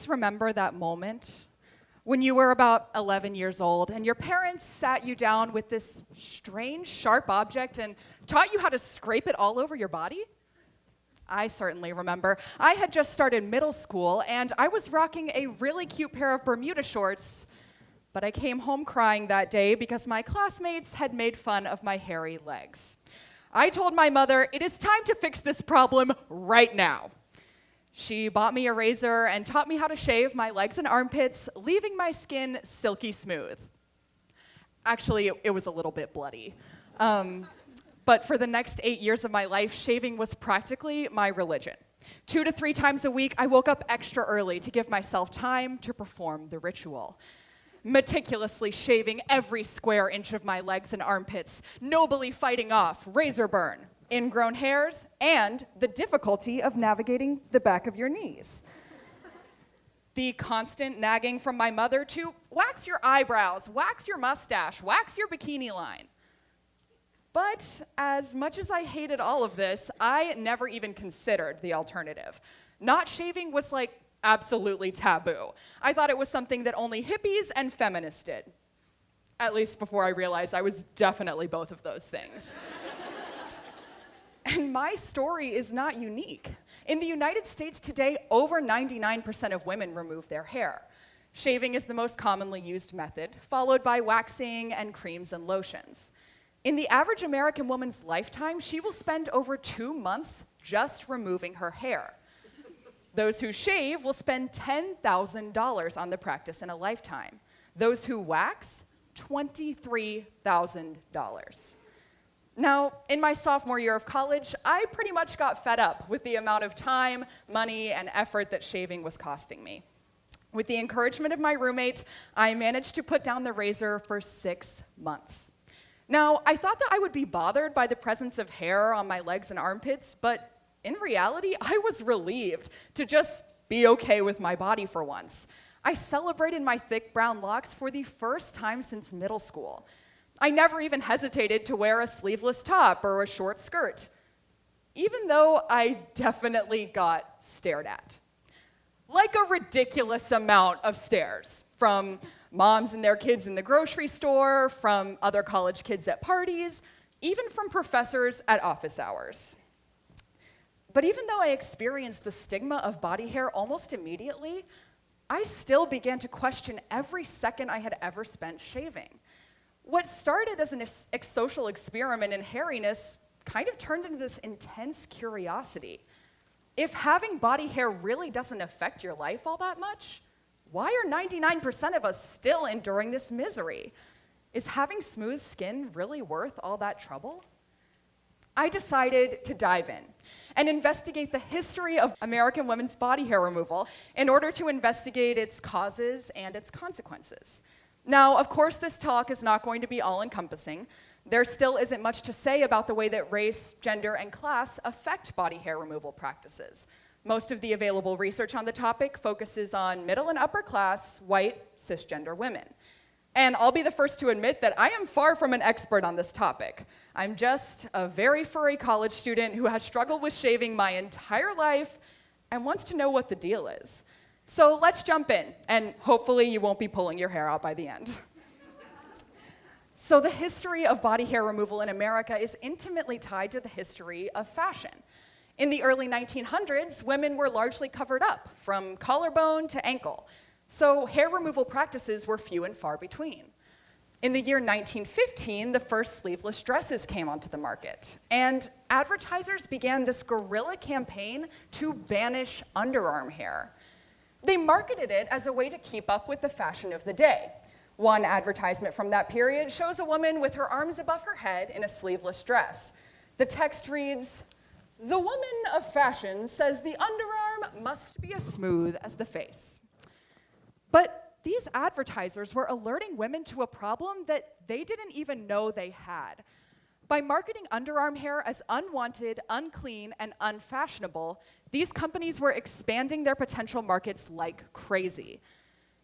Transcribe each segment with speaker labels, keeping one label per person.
Speaker 1: guys remember that moment when you were about 11 years old and your parents sat you down with this strange, sharp object and taught you how to scrape it all over your body? I certainly remember. I had just started middle school and I was rocking a really cute pair of Bermuda shorts, but I came home crying that day because my classmates had made fun of my hairy legs. I told my mother, it is time to fix this problem right now. She bought me a razor and taught me how to shave my legs and armpits, leaving my skin silky smooth. Actually, it was a little bit bloody. But for the next 8 years of my life, shaving was practically my religion. 2 to 3 times a week, I woke up extra early to give myself time to perform the ritual. Meticulously shaving every square inch of my legs and armpits, nobly fighting off razor burn, ingrown hairs, and the difficulty of navigating the back of your knees. The constant nagging from my mother to wax your eyebrows, wax your mustache, wax your bikini line. But as much as I hated all of this, I never even considered the alternative. Not shaving was like absolutely taboo. I thought it was something that only hippies and feminists did. At least before I realized I was definitely both of those things. And my story is not unique. In the United States today, over 99% of women remove their hair. Shaving is the most commonly used method, followed by waxing and creams and lotions. In the average American woman's lifetime, she will spend over 2 months just removing her hair. Those who shave will spend $10,000 on the practice in a lifetime. Those who wax, $23,000. Now, in my sophomore year of college, I pretty much got fed up with the amount of time, money, and effort that shaving was costing me. With the encouragement of my roommate, I managed to put down the razor for 6 months. Now, I thought that I would be bothered by the presence of hair on my legs and armpits, but in reality, I was relieved to just be okay with my body for once. I celebrated my thick brown locks for the first time since middle school. I never even hesitated to wear a sleeveless top or a short skirt, even though I definitely got stared at. Like a ridiculous amount of stares, from moms and their kids in the grocery store, from other college kids at parties, even from professors at office hours. But even though I experienced the stigma of body hair almost immediately, I still began to question every second I had ever spent shaving. What started as an social experiment in hairiness kind of turned into this intense curiosity. If having body hair really doesn't affect your life all that much, why are 99% of us still enduring this misery? Is having smooth skin really worth all that trouble? I decided to dive in and investigate the history of American women's body hair removal in order to investigate its causes and its consequences. Now, of course, this talk is not going to be all-encompassing. There still isn't much to say about the way that race, gender, and class affect body hair removal practices. Most of the available research on the topic focuses on middle and upper class, white, cisgender women. And I'll be the first to admit that I am far from an expert on this topic. I'm just a very furry college student who has struggled with shaving my entire life and wants to know what the deal is. So let's jump in, and hopefully you won't be pulling your hair out by the end. So the history of body hair removal in America is intimately tied to the history of fashion. In the early 1900s, women were largely covered up, from collarbone to ankle. So hair removal practices were few and far between. In the year 1915, the first sleeveless dresses came onto the market, and advertisers began this guerrilla campaign to banish underarm hair. They marketed it as a way to keep up with the fashion of the day. One advertisement from that period shows a woman with her arms above her head in a sleeveless dress. The text reads, "The woman of fashion says the underarm must be as smooth as the face." But these advertisers were alerting women to a problem that they didn't even know they had. By marketing underarm hair as unwanted, unclean, and unfashionable, these companies were expanding their potential markets like crazy.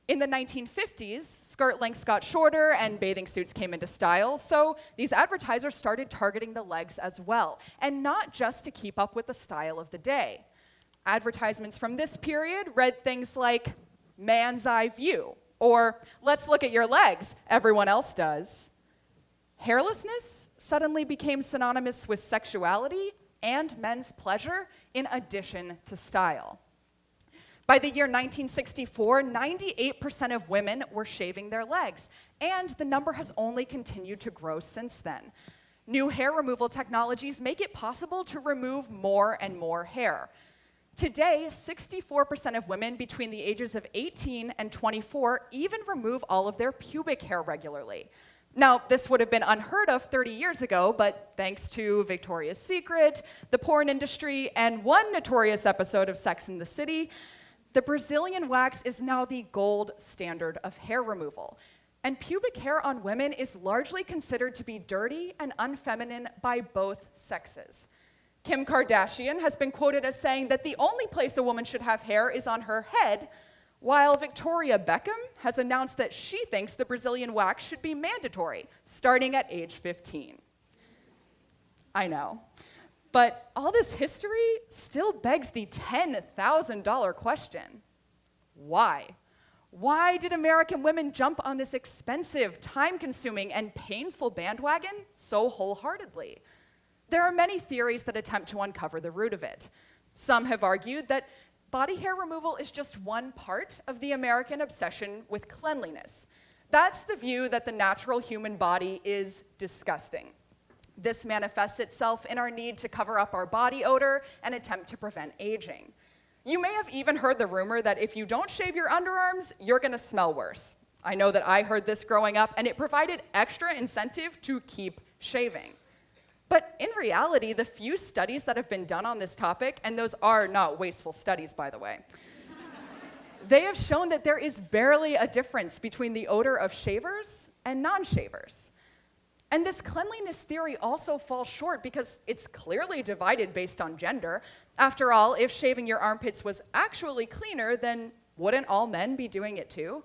Speaker 1: In the 1950s, skirt lengths got shorter and bathing suits came into style, so these advertisers started targeting the legs as well, and not just to keep up with the style of the day. Advertisements from this period read things like, man's eye view, or let's look at your legs, everyone else does. Hairlessness suddenly became synonymous with sexuality and men's pleasure in addition to style. By the year 1964, 98% of women were shaving their legs, and the number has only continued to grow since then. New hair removal technologies make it possible to remove more and more hair. Today, 64% of women between the ages of 18 and 24 even remove all of their pubic hair regularly. Now, this would have been unheard of 30 years ago, but thanks to Victoria's Secret, the porn industry, and one notorious episode of Sex and the City, the Brazilian wax is now the gold standard of hair removal. And pubic hair on women is largely considered to be dirty and unfeminine by both sexes. Kim Kardashian has been quoted as saying that the only place a woman should have hair is on her head, while Victoria Beckham has announced that she thinks the Brazilian wax should be mandatory, starting at age 15. I know. But all this history still begs the $10,000 question. Why? Why did American women jump on this expensive, time-consuming, and painful bandwagon so wholeheartedly? There are many theories that attempt to uncover the root of it. Some have argued that body hair removal is just one part of the American obsession with cleanliness. That's the view that the natural human body is disgusting. This manifests itself in our need to cover up our body odor and attempt to prevent aging. You may have even heard the rumor that if you don't shave your underarms, you're gonna smell worse. I know that I heard this growing up, and it provided extra incentive to keep shaving. But in reality, the few studies that have been done on this topic, and those are not wasteful studies, by the way, they have shown that there is barely a difference between the odor of shavers and non-shavers. And this cleanliness theory also falls short because it's clearly divided based on gender. After all, if shaving your armpits was actually cleaner, then wouldn't all men be doing it too?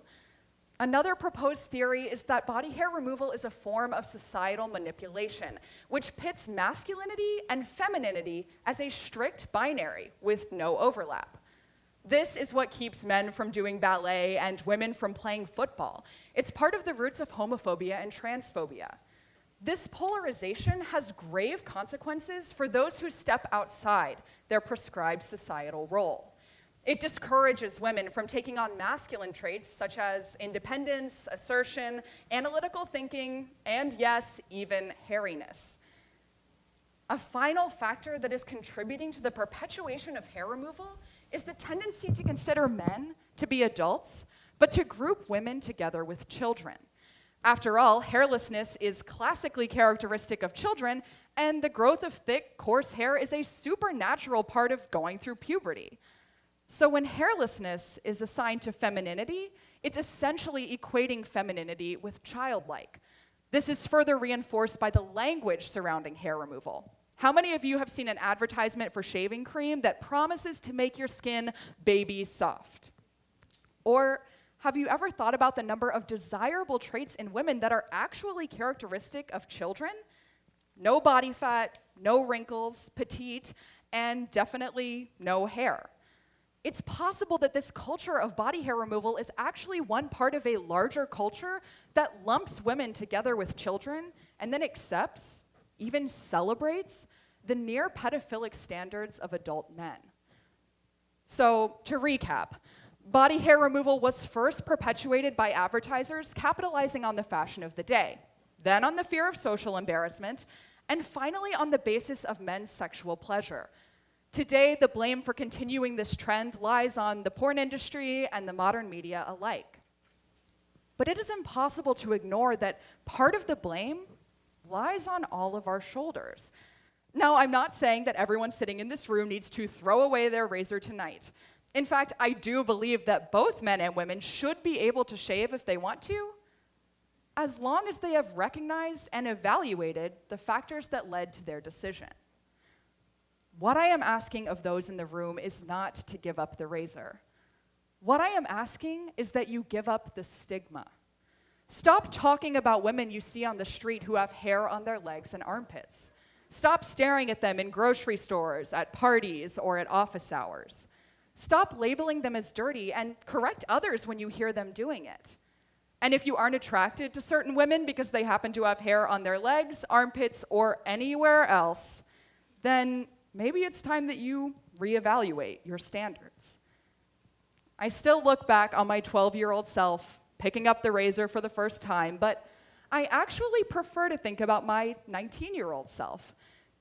Speaker 1: Another proposed theory is that body hair removal is a form of societal manipulation, which pits masculinity and femininity as a strict binary with no overlap. This is what keeps men from doing ballet and women from playing football. It's part of the roots of homophobia and transphobia. This polarization has grave consequences for those who step outside their prescribed societal role. It discourages women from taking on masculine traits such as independence, assertion, analytical thinking, and yes, even hairiness. A final factor that is contributing to the perpetuation of hair removal is the tendency to consider men to be adults, but to group women together with children. After all, hairlessness is classically characteristic of children, and the growth of thick, coarse hair is a supernatural part of going through puberty. So when hairlessness is assigned to femininity, it's essentially equating femininity with childlike. This is further reinforced by the language surrounding hair removal. How many of you have seen an advertisement for shaving cream that promises to make your skin baby soft? Or have you ever thought about the number of desirable traits in women that are actually characteristic of children? No body fat, no wrinkles, petite, and definitely no hair. It's possible that this culture of body hair removal is actually one part of a larger culture that lumps women together with children and then accepts, even celebrates, the near pedophilic standards of adult men. So, to recap, body hair removal was first perpetuated by advertisers capitalizing on the fashion of the day, then on the fear of social embarrassment, and finally on the basis of men's sexual pleasure. Today, the blame for continuing this trend lies on the porn industry and the modern media alike. But it is impossible to ignore that part of the blame lies on all of our shoulders. Now, I'm not saying that everyone sitting in this room needs to throw away their razor tonight. In fact, I do believe that both men and women should be able to shave if they want to, as long as they have recognized and evaluated the factors that led to their decision. What I am asking of those in the room is not to give up the razor. What I am asking is that you give up the stigma. Stop talking about women you see on the street who have hair on their legs and armpits. Stop staring at them in grocery stores, at parties, or at office hours. Stop labeling them as dirty and correct others when you hear them doing it. And if you aren't attracted to certain women because they happen to have hair on their legs, armpits, or anywhere else, then maybe it's time that you reevaluate your standards. I still look back on my 12-year-old self picking up the razor for the first time, but I actually prefer to think about my 19-year-old self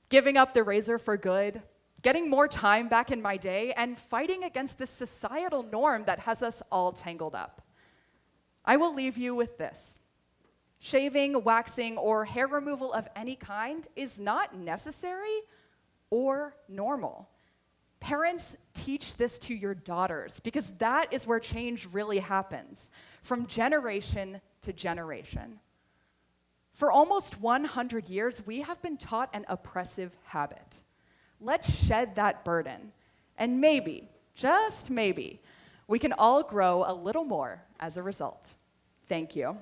Speaker 1: giving up the razor for good, getting more time back in my day, and fighting against this societal norm that has us all tangled up. I will leave you with this. Shaving, waxing, or hair removal of any kind is not necessary or normal. Parents, teach this to your daughters, because that is where change really happens, from generation to generation. For almost 100 years, we have been taught an oppressive habit. Let's shed that burden, and maybe, just maybe, we can all grow a little more as a result. Thank you.